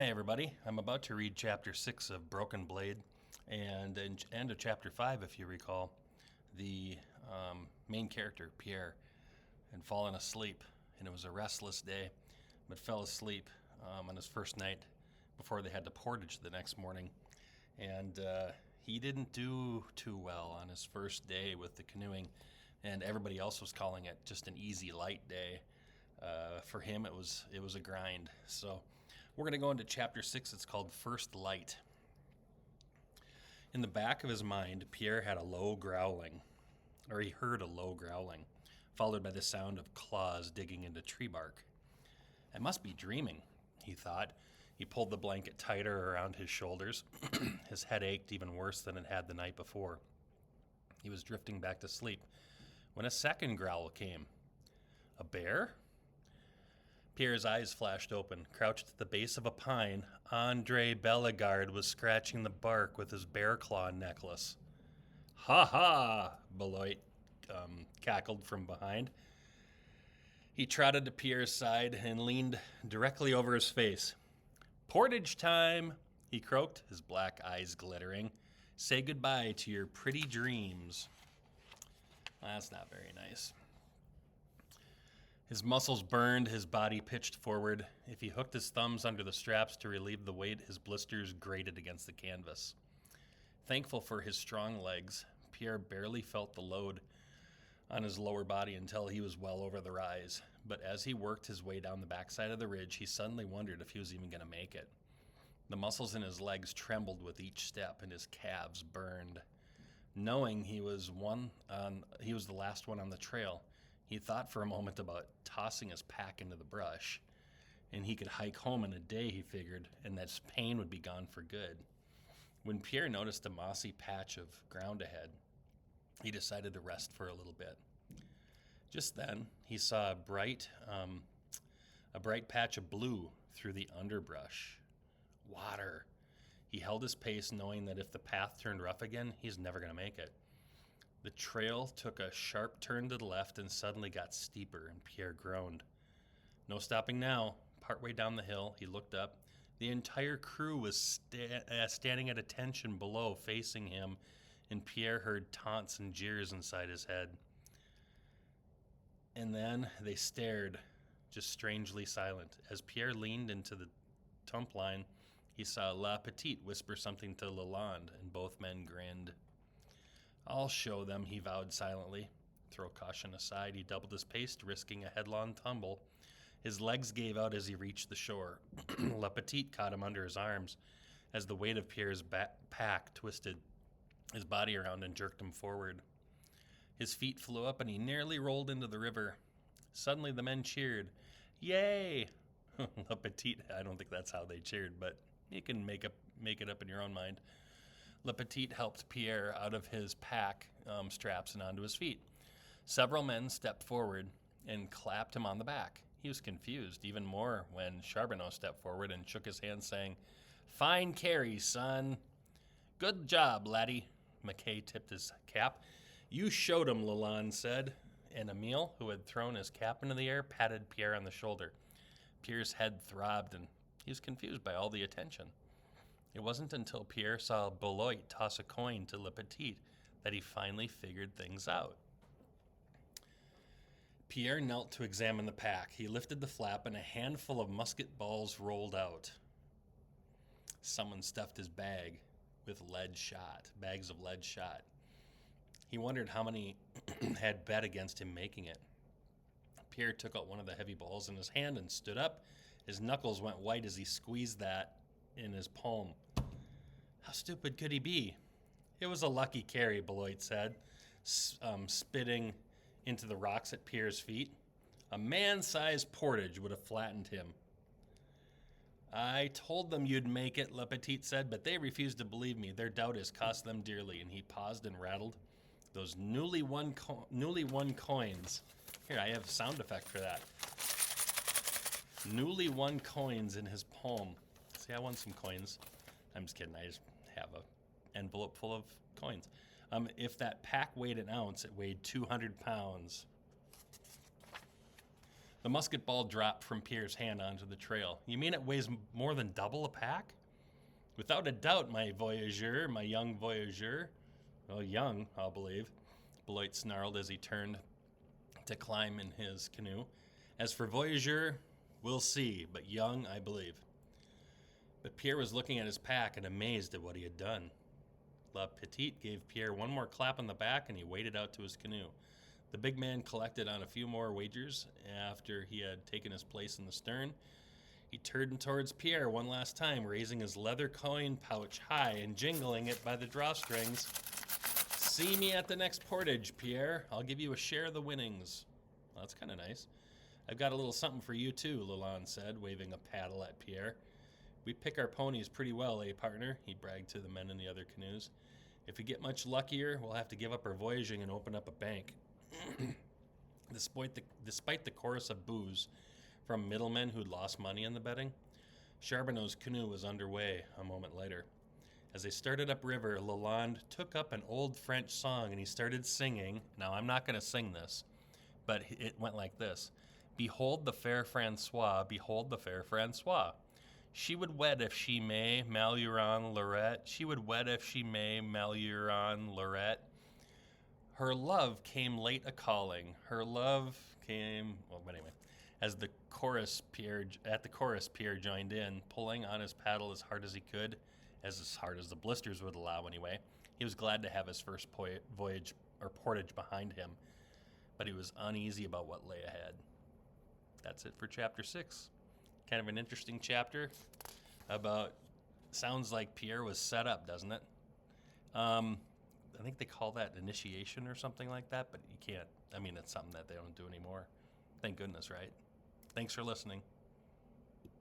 Hey everybody, I'm about to read chapter 6 of Broken Blade and end of chapter 5 if you recall. The main character, Pierre, had fallen asleep and it was a restless day, but fell asleep on his first night before they had to portage the next morning. And he didn't do too well on his first day with the canoeing, and everybody else was calling it just an easy, light day. For him, it was a grind. So we're going to go into chapter 6. It's called First Light. In the back of his mind, Pierre had a low growling, or he heard a low growling, followed by the sound of claws digging into tree bark. I must be dreaming, he thought. He pulled the blanket tighter around his shoulders. His head ached even worse than it had the night before. He was drifting back to sleep when a second growl came. A bear? Pierre's eyes flashed open. Crouched at the base of a pine, Andre Bellegarde was scratching the bark with his bear claw necklace. Ha ha! Beloit cackled from behind. He trotted to Pierre's side and leaned directly over his face. Portage time, he croaked, his black eyes glittering. Say goodbye to your pretty dreams. That's not very nice. His muscles burned, his body pitched forward. If he hooked his thumbs under the straps to relieve the weight, his blisters grated against the canvas. Thankful for his strong legs, Pierre barely felt the load on his lower body until he was well over the rise. But as he worked his way down the backside of the ridge, he suddenly wondered if he was even going to make it. The muscles in his legs trembled with each step, and his calves burned. Knowing he was the last one on the trail, he thought for a moment about tossing his pack into the brush, and he could hike home in a day, he figured, and that his pain would be gone for good. When Pierre noticed a mossy patch of ground ahead, he decided to rest for a little bit. Just then, he saw a bright patch of blue through the underbrush. Water. He held his pace, knowing that if the path turned rough again, he's never going to make it. The trail took a sharp turn to the left and suddenly got steeper, and Pierre groaned. No stopping now. Partway down the hill, he looked up. The entire crew was standing at attention below, facing him, and Pierre heard taunts and jeers inside his head. And then they stared, just strangely silent. As Pierre leaned into the tump line, he saw La Petite whisper something to Lalande, and both men grinned. I'll show them, he vowed silently. Throw caution aside, he doubled his pace, risking a headlong tumble. His legs gave out as he reached the shore. La Petite caught him under his arms as the weight of Pierre's pack twisted his body around and jerked him forward. His feet flew up and he nearly rolled into the river. Suddenly the men cheered. Yay! La Petite, I don't think that's how they cheered, but you can make it up in your own mind. Le Petit helped Pierre out of his pack straps and onto his feet. Several men stepped forward and clapped him on the back. He was confused even more when Charbonneau stepped forward and shook his hand, saying, Fine carry, son. Good job, laddie. McKay tipped his cap. You showed him, Lalande said. And Emile, who had thrown his cap into the air, patted Pierre on the shoulder. Pierre's head throbbed, and he was confused by all the attention. It wasn't until Pierre saw Beloit toss a coin to Le Petit that he finally figured things out. Pierre knelt to examine the pack. He lifted the flap and a handful of musket balls rolled out. Someone stuffed his bag with bags of lead shot. He wondered how many had bet against him making it. Pierre took out one of the heavy balls in his hand and stood up. His knuckles went white as he squeezed that in his palm. How stupid could he be? It was a lucky carry, Beloit said, spitting into the rocks at Pierre's feet. A man-sized portage would have flattened him. I told them you'd make it, Le Petit said, but they refused to believe me. Their doubt has cost them dearly. And he paused and rattled those newly won coins. Here, I have a sound effect for that. Newly won coins in his palm. See, I won some coins. I'm just kidding. I just have an envelope full of coins. If that pack weighed an ounce, it weighed 200 pounds. The musket ball dropped from Pierre's hand onto the trail. You mean it weighs more than double a pack? Without a doubt, my voyageur, my young voyageur. Well, young, I'll believe, Beloit snarled as he turned to climb in his canoe. As for voyageur, we'll see, but young, I believe. But Pierre was looking at his pack and amazed at what he had done. La Petite gave Pierre one more clap on the back and he waded out to his canoe. The big man collected on a few more wagers after he had taken his place in the stern. He turned towards Pierre one last time, raising his leather coin pouch high and jingling it by the drawstrings. See me at the next portage, Pierre. I'll give you a share of the winnings. Well, that's kind of nice. I've got a little something for you too, Lalonde said, waving a paddle at Pierre. We pick our ponies pretty well, eh, partner? He bragged to the men in the other canoes. If we get much luckier, we'll have to give up our voyaging and open up a bank. Despite the chorus of boos from middlemen who'd lost money in the betting, Charbonneau's canoe was underway a moment later. As they started upriver, Lalonde took up an old French song and he started singing. Now, I'm not going to sing this, but it went like this. Behold the fair Francois, behold the fair Francois. She would wed if she may, Maluron Lorette. She would wed if she may, Maluron Lorette. Her love came late a-calling. Her love came... Well, anyway. At the chorus, Pierre joined in, pulling on his paddle as hard as he could, as hard as the blisters would allow anyway. He was glad to have his first voyage or portage behind him, but he was uneasy about what lay ahead. That's it for Chapter 6. Kind of an interesting chapter about... Sounds like Pierre was set up, doesn't it? I think they call that initiation or something like that, but you can't. I mean, it's something that they don't do anymore. Thank goodness, right? Thanks for listening.